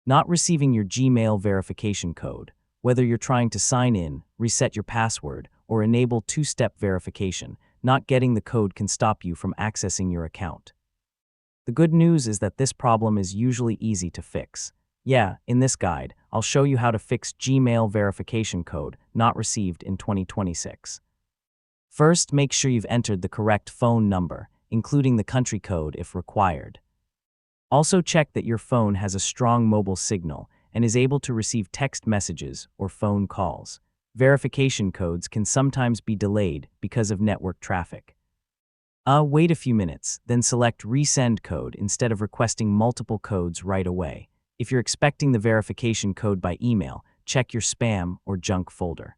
Not receiving your Gmail verification code. Whether you're trying to sign in, reset your password, or enable two-step verification, not getting the code can stop you from accessing your account. The good news is that this problem is usually easy to fix. Yeah, in this guide, I'll show you how to fix Gmail verification code not received in 2026. First, make sure you've entered the correct phone number, including the country code if required. Also check that your phone has a strong mobile signal and is able to receive text messages or phone calls. Verification codes can sometimes be delayed because of network traffic. Wait a few minutes, then select Resend Code instead of requesting multiple codes right away. If you're expecting the verification code by email, check your spam or junk folder.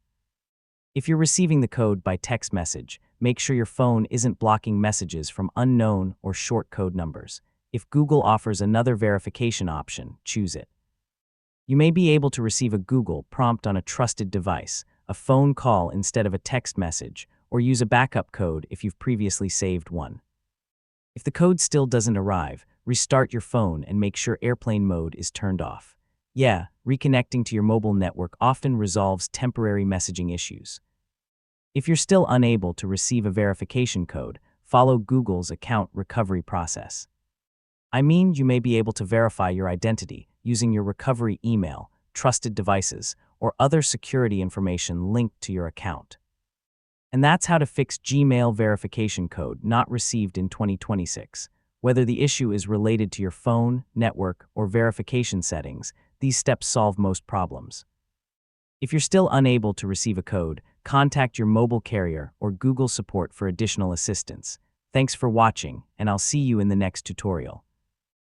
If you're receiving the code by text message, make sure your phone isn't blocking messages from unknown or short code numbers. If Google offers another verification option, choose it. You may be able to receive a Google prompt on a trusted device, a phone call instead of a text message, or use a backup code if you've previously saved one. If the code still doesn't arrive, restart your phone and make sure airplane mode is turned off. Yeah, reconnecting to your mobile network often resolves temporary messaging issues. If you're still unable to receive a verification code, follow Google's account recovery process. I mean, you may be able to verify your identity using your recovery email, trusted devices, or other security information linked to your account. And that's how to fix Gmail verification code not received in 2026. Whether the issue is related to your phone, network, or verification settings, these steps solve most problems. If you're still unable to receive a code, contact your mobile carrier or Google support for additional assistance. Thanks for watching, and I'll see you in the next tutorial.